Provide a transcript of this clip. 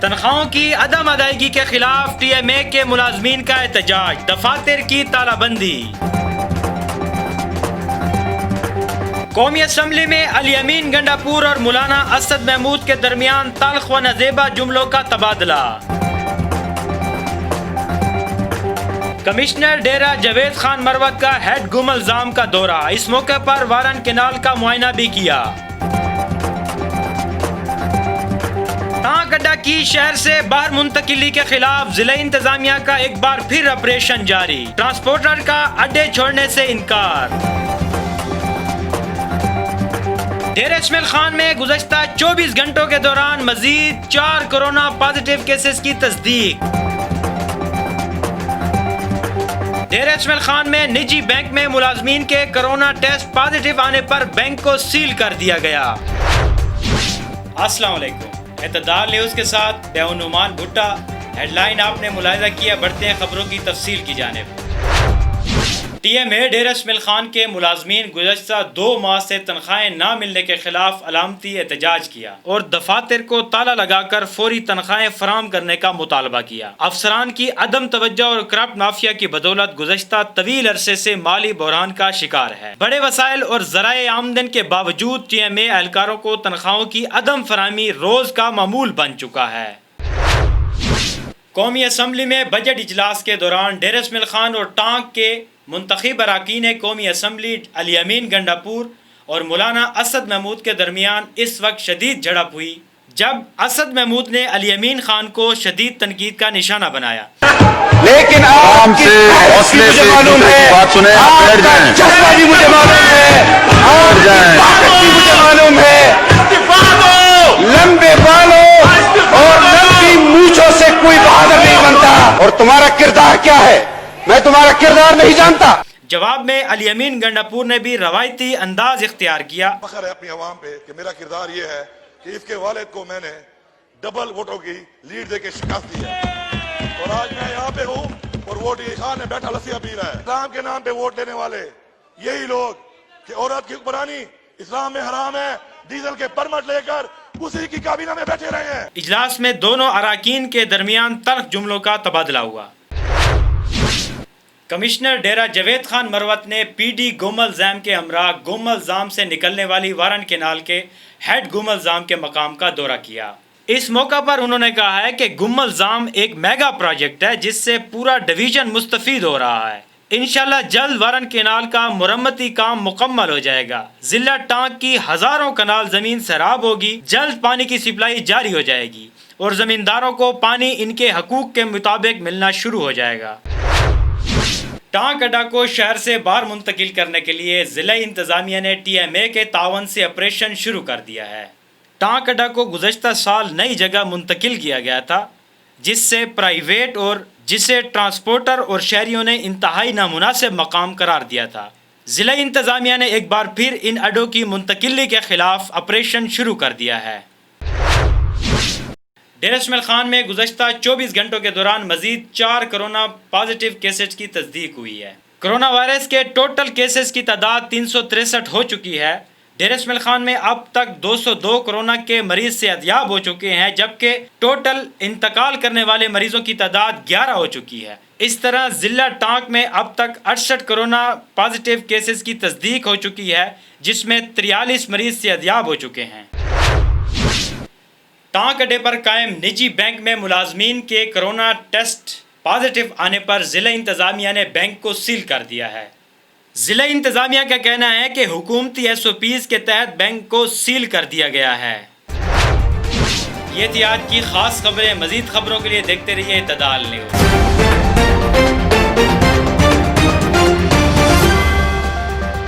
تنخواہوں کی عدم ادائیگی کے خلاف ٹی ایم اے کے ملازمین کا احتجاج، دفاتر کی تالہ بندی۔ قومی اسمبلی میں علی امین گنڈاپور اور مولانا اسد محمود کے درمیان تلخ و نزیبہ جملوں کا تبادلہ۔ کمشنر ڈیرہ جاوید خان مروت کا ہیڈ گم الزام کا دورہ، اس موقع پر وارن کینال کا معائنہ بھی کیا۔ ٹانک اڈا کی شہر سے باہر منتقلی کے خلاف ضلع انتظامیہ کا ایک بار پھر آپریشن جاری، ٹرانسپورٹر کا اڈے چھوڑنے سے انکار۔ ڈیرہ اسماعیل خان میں گزشتہ 24 گھنٹوں کے دوران مزید 4 کورونا پازیٹیو کیسز کی تصدیق۔ ڈیرہ اسماعیل خان میں نجی بینک میں ملازمین کے کرونا ٹیسٹ پازیٹیو آنے پر بینک کو سیل کر دیا گیا۔ السلام علیکم، اعتدال نیوز کے ساتھ بیون نعمان بھٹا۔ ہیڈ لائن آپ نے ملاحظہ کیا، بڑھتے ہیں خبروں کی تفصیل کی جانب۔ ٹی ایم اے ڈیرہ اسماعیل خان کے ملازمین گزشتہ 2 ماہ سے تنخواہیں نہ ملنے کے خلاف علامتی احتجاج کیا اور دفاتر کو تالا لگا کر فوری تنخواہیں فراہم کرنے کا مطالبہ کیا۔ افسران کی عدم توجہ اور کرپٹ مافیا کی بدولت گزشتہ طویل عرصے سے مالی بحران کا شکار ہے۔ بڑے وسائل اور ذرائع آمدن کے باوجود ٹی ایم اے اہلکاروں کو تنخواہوں کی عدم فراہمی روز کا معمول بن چکا ہے۔ قومی اسمبلی میں بجٹ اجلاس کے دوران ڈیرہ اسماعیل خان اور ٹانک کے منتخب اراکین قومی اسمبلی علی امین گنڈاپور اور مولانا اسد محمود کے درمیان اس وقت شدید جھڑپ ہوئی جب اسد محمود نے علی امین خان کو شدید تنقید کا نشانہ بنایا۔ لیکن آپ کی حوصلے سے بات سنیں، بیٹھ جائیں، جذبہ بھی مجھے معلوم ہے، آپ کی طاقت بھی مجھے معلوم ہے۔ لمبے بالوں اور لمبی مونچھوں سے کوئی بہادر نہیں بنتا، اور تمہارا کردار کیا ہے میں تمہارا کردار نہیں جانتا۔ جواب میں علی امین گنڈاپور نے بھی روایتی انداز اختیار کیا۔ فخر ہے اپنی عوام پہ کہ میرا کردار یہ ہے کہ اس کے والد کو میں نے ڈبل ووٹوں کی لیڈ دے کے شکست دی ہے، اور آج میں یہاں پہ ہوں اور ووٹ یہ خان میں بیٹھا لسیاں پی رہا ہے۔ اسلام کے نام پہ ووٹ دینے والے یہی لوگ کہ عورت کی حکمرانی اسلام میں حرام ہے، ڈیزل کے پرمٹ لے کر اسی کی کابینہ میں بیٹھے رہے ہیں۔ اجلاس میں دونوں اراکین کے درمیان تلخ جملوں کا تبادلہ ہوا۔ کمشنر ڈیرہ جاوید خان مروت نے پی ڈی گم الزام کے ہمراہ گم الزام سے نکلنے والی وارن کینال کے ہیڈ گم الزام کے مقام کا دورہ کیا۔ اس موقع پر انہوں نے کہا ہے کہ گم الزام ایک میگا پروجیکٹ ہے جس سے پورا ڈویژن مستفید ہو رہا ہے۔ انشاءاللہ جلد وارن کینال کا مرمتی کام مکمل ہو جائے گا۔ ضلع ٹانک کی ہزاروں کنال زمین سیراب ہوگی، جلد پانی کی سپلائی جاری ہو جائے گی اور زمینداروں کو پانی ان کے حقوق کے مطابق ملنا شروع ہو جائے گا۔ ٹانک اڈا کو شہر سے باہر منتقل کرنے کے لیے ضلع انتظامیہ نے ٹی ایم اے کے تعاون سے آپریشن شروع کر دیا ہے۔ ٹانک اڈا کو گزشتہ سال نئی جگہ منتقل کیا گیا تھا جس سے پرائیویٹ اور جسے ٹرانسپورٹر اور شہریوں نے انتہائی نامناسب مقام قرار دیا تھا۔ ضلع انتظامیہ نے ایک بار پھر ان اڈوں کی منتقلی کے خلاف آپریشن شروع کر دیا ہے۔ ڈیرہ اسماعیل خان میں گزشتہ 24 گھنٹوں کے دوران مزید 4 کورونا پازیٹیو کیسز کی تصدیق ہوئی ہے۔ کورونا وائرس کے ٹوٹل کیسز کی تعداد 363 ہو چکی ہے۔ ڈیرہ اسماعیل خان میں اب تک 202 کورونا کے مریض صحتیاب ہو چکے ہیں، جبکہ ٹوٹل انتقال کرنے والے مریضوں کی تعداد 11 ہو چکی ہے۔ اس طرح ضلع ٹانک میں اب تک 68 کورونا پازیٹیو کیسز کی تصدیق ہو چکی ہے، جس میں 43 مریض صحتیاب ہو چکے ہیں۔ ٹانک اڈے پر قائم نجی بینک میں ملازمین کے کرونا ٹیسٹ پازیٹیو آنے پر ضلع انتظامیہ نے بینک کو سیل کر دیا ہے۔ ضلع انتظامیہ کا کہنا ہے کہ حکومتی ایس او پیز کے تحت بینک کو سیل کر دیا گیا ہے۔ یہ تھی آج کی خاص خبریں۔ مزید خبروں کے لیے دیکھتے رہیے اعتدال نیوز۔